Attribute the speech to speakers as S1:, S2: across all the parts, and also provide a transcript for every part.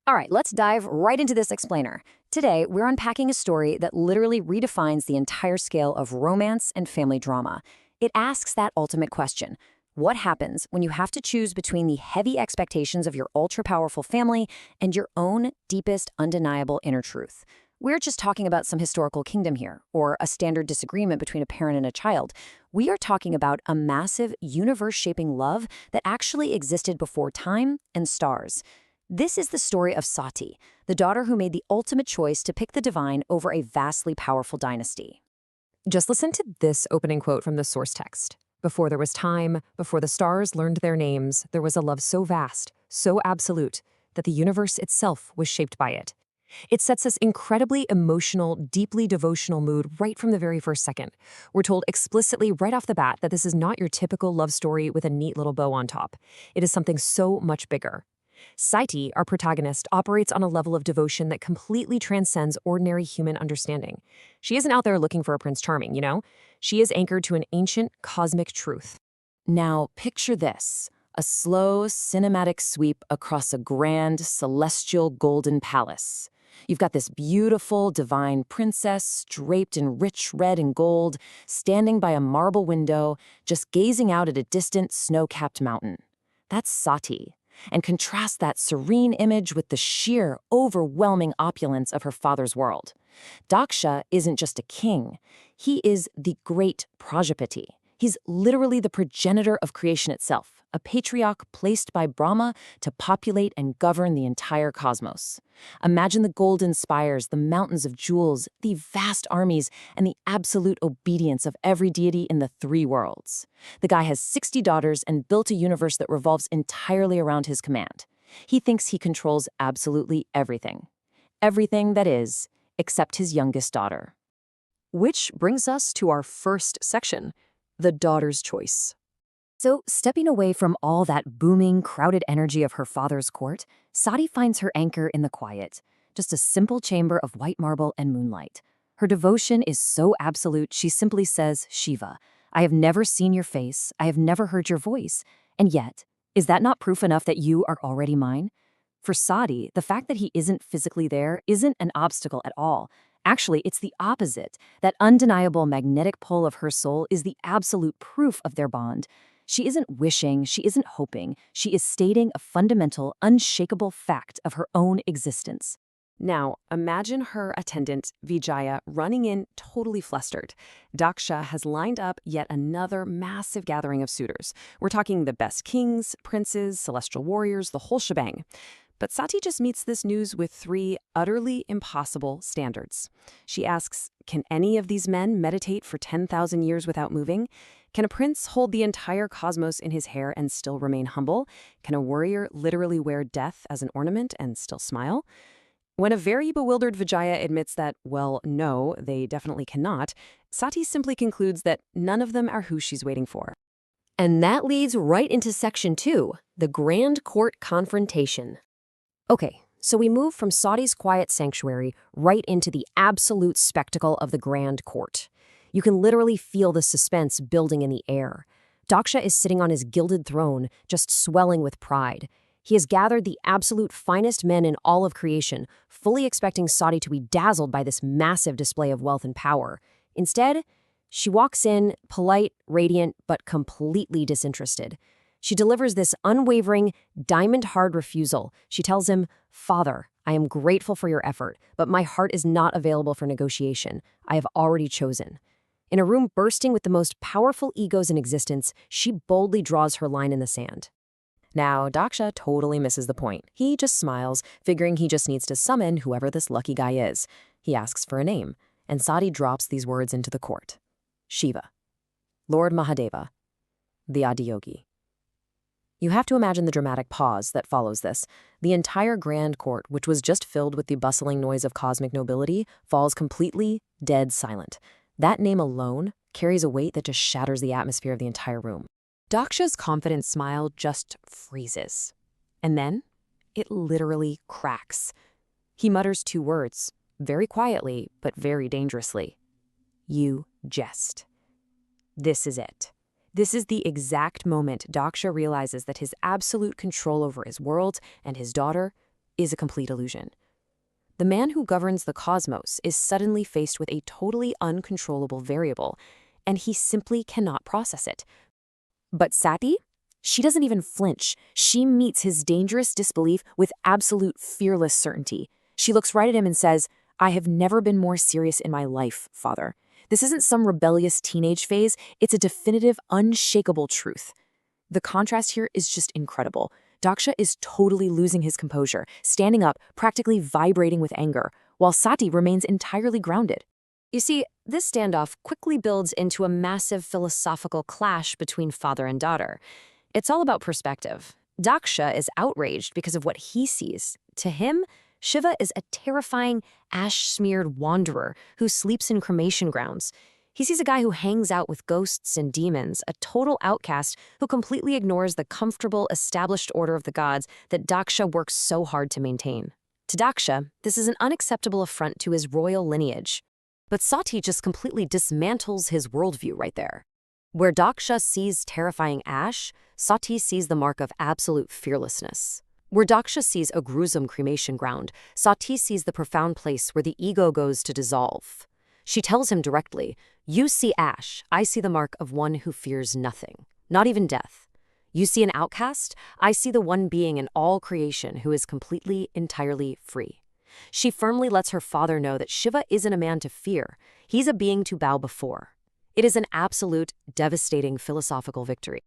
S1: All right, let's dive right into this explainer. Today, we're unpacking a story that literally redefines the entire scale of romance and family drama. It asks that ultimate question. What happens when you have to choose between the heavy expectations of your ultra-powerful family and your own deepest, undeniable inner truth? We're just talking about some historical kingdom here, or a standard disagreement between a parent and a child. We are talking about a massive, universe-shaping love that actually existed before time and stars. This is the story of Sati, the daughter who made the ultimate choice to pick the divine over a vastly powerful dynasty.
S2: Just listen to this opening quote from the source text. Before there was time, before the stars learned their names, there was a love so vast, so absolute, that the universe itself was shaped by it. It sets this incredibly emotional, deeply devotional mood right from the very first second. We're told explicitly right off the bat that this is not your typical love story with a neat little bow on top. It is something so much bigger. Sati, our protagonist, operates on a level of devotion that completely transcends ordinary human understanding. She isn't out there looking for a Prince Charming, you know? She is anchored to an ancient, cosmic truth.
S1: Now, picture this, a slow, cinematic sweep across a grand, celestial golden palace. You've got this beautiful, divine princess, draped in rich red and gold, standing by a marble window, just gazing out at a distant, snow-capped mountain. That's Sati. And contrast that serene image with the sheer, overwhelming opulence of her father's world. Daksha isn't just a king. He is the great Prajapati. He's literally the progenitor of creation itself, a patriarch placed by Brahma to populate and govern the entire cosmos. Imagine the golden spires, the mountains of jewels, the vast armies, and the absolute obedience of every deity in the three worlds. The guy has 60 daughters and built a universe that revolves entirely around his command. He thinks he controls absolutely everything. Everything, that is, except his youngest daughter.
S2: Which brings us to our first section, the daughter's choice.
S1: So, stepping away from all that booming, crowded energy of her father's court, Sati finds her anchor in the quiet, just a simple chamber of white marble and moonlight. Her devotion is so absolute, she simply says, Shiva, I have never seen your face, I have never heard your voice, and yet, is that not proof enough that you are already mine? For Sati, the fact that he isn't physically there isn't an obstacle at all. Actually, it's the opposite. That undeniable magnetic pull of her soul is the absolute proof of their bond. She isn't wishing, she isn't hoping, she is stating a fundamental, unshakable fact of her own existence.
S2: Now, imagine her attendant, Vijaya, running in totally flustered. Daksha has lined up yet another massive gathering of suitors. We're talking the best kings, princes, celestial warriors, the whole shebang. But Sati just meets this news with three utterly impossible standards. She asks, can any of these men meditate for 10,000 years without moving? Can a prince hold the entire cosmos in his hair and still remain humble? Can a warrior literally wear death as an ornament and still smile? When a very bewildered Vijaya admits that, well, no, they definitely cannot, Sati simply concludes that none of them are who she's waiting for.
S1: And that leads right into Section 2, the Grand Court Confrontation. Okay, so we move from Sati's quiet sanctuary right into the absolute spectacle of the Grand Court. You can literally feel the suspense building in the air. Daksha is sitting on his gilded throne, just swelling with pride. He has gathered the absolute finest men in all of creation, fully expecting Sati to be dazzled by this massive display of wealth and power. Instead, she walks in, polite, radiant, but completely disinterested. She delivers this unwavering, diamond-hard refusal. She tells him, Father, I am grateful for your effort, but my heart is not available for negotiation. I have already chosen. In a room bursting with the most powerful egos in existence, she boldly draws her line in the sand. Now, Daksha totally misses the point. He just smiles, figuring he just needs to summon whoever this lucky guy is. He asks for a name, and Sati drops these words into the court. Shiva, Lord Mahadeva, the Adiyogi. You have to imagine the dramatic pause that follows this. The entire grand court, which was just filled with the bustling noise of cosmic nobility, falls completely dead silent. That name alone carries a weight that just shatters the atmosphere of the entire room. Daksha's confident smile just freezes. And then, it literally cracks. He mutters two words, very quietly, but very dangerously. You jest. This is it. This is the exact moment Daksha realizes that his absolute control over his world and his daughter
S2: is a complete illusion. The man who governs the cosmos is suddenly faced with a totally uncontrollable variable, and he simply cannot process it. But Sati? She doesn't even flinch. She meets his dangerous disbelief with absolute fearless certainty. She looks right at him and says, "I have never been more serious in my life, Father. This isn't some rebellious teenage phase, it's a definitive, unshakable truth." The contrast here is just incredible. Daksha is totally losing his composure, standing up, practically vibrating with anger, while Sati remains entirely grounded.
S1: You see, this standoff quickly builds into a massive philosophical clash between father and daughter. It's all about perspective. Daksha is outraged because of what he sees. To him, Shiva is a terrifying, ash-smeared wanderer who sleeps in cremation grounds. He sees a guy who hangs out with ghosts and demons, a total outcast who completely ignores the comfortable, established order of the gods that Daksha works so hard to maintain. To Daksha, this is an unacceptable affront to his royal lineage. But Sati just completely dismantles his worldview right there. Where Daksha sees terrifying ash, Sati sees the mark of absolute fearlessness. Where Daksha sees a gruesome cremation ground, Sati sees the profound place where the ego goes to dissolve. She tells him directly, "You see ash, I see the mark of one who fears nothing, not even death. You see an outcast, I see the one being in all creation who is completely, entirely free." She firmly lets her father know that Shiva isn't a man to fear, he's a being to bow before. It is an absolute, devastating philosophical victory.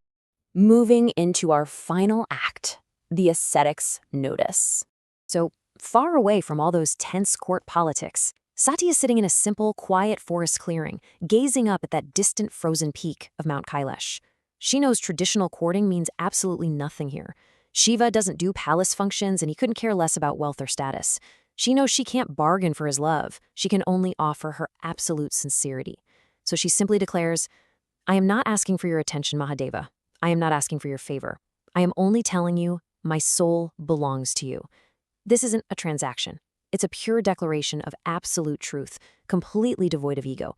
S1: Moving into our final act, the ascetics notice. So, far away from all those tense court politics, Sati is sitting in a simple, quiet forest clearing, gazing up at that distant frozen peak of Mount Kailash. She knows traditional courting means absolutely nothing here. Shiva doesn't do palace functions, and he couldn't care less about wealth or status. She knows she can't bargain for his love. She can only offer her absolute sincerity. So she simply declares, "I am not asking for your attention, Mahadeva. I am not asking for your favor. I am only telling you my soul belongs to you." This isn't a transaction. It's a pure declaration of absolute truth, completely devoid of ego.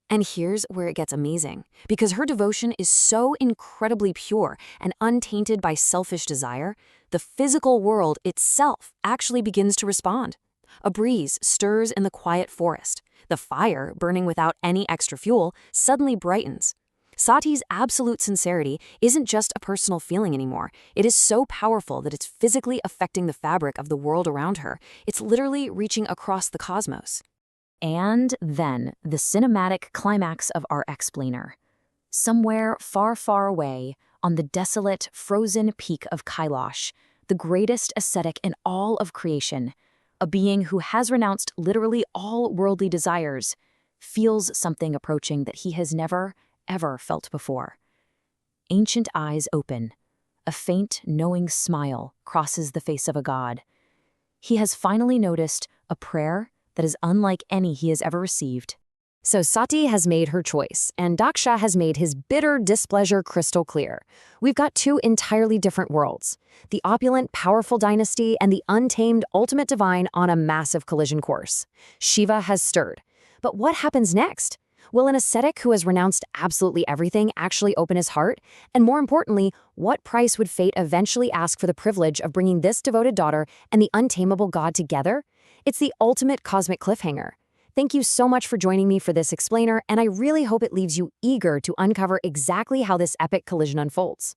S1: And here's where it gets amazing, because her devotion is so incredibly pure and untainted by selfish desire, the physical world itself actually begins to respond. A breeze stirs in the quiet forest. The fire, burning without any extra fuel, suddenly brightens. Sati's absolute sincerity isn't just a personal feeling anymore. It is so powerful that it's physically affecting the fabric of the world around her. It's literally reaching across the cosmos. And then, the cinematic climax of our explainer. Somewhere far, far away, on the desolate, frozen peak of Kailash, the greatest ascetic in all of creation, a being who has renounced literally all worldly desires, feels something approaching that he has never, ever felt before. Ancient eyes open. A faint, knowing smile crosses the face of a god. He has finally noticed a prayer that is unlike any he has ever received. So Sati has made her choice, and Daksha has made his bitter displeasure crystal clear. We've got two entirely different worlds, the opulent, powerful dynasty and the untamed, ultimate divine on a massive collision course. Shiva has stirred. But what happens next? Will an ascetic who has renounced absolutely everything actually open his heart? And more importantly, what price would fate eventually ask for the privilege of bringing this devoted daughter and the untamable god together? It's the ultimate cosmic cliffhanger. Thank you so much for joining me for this explainer, and I really hope it leaves you eager to uncover exactly how this epic collision unfolds.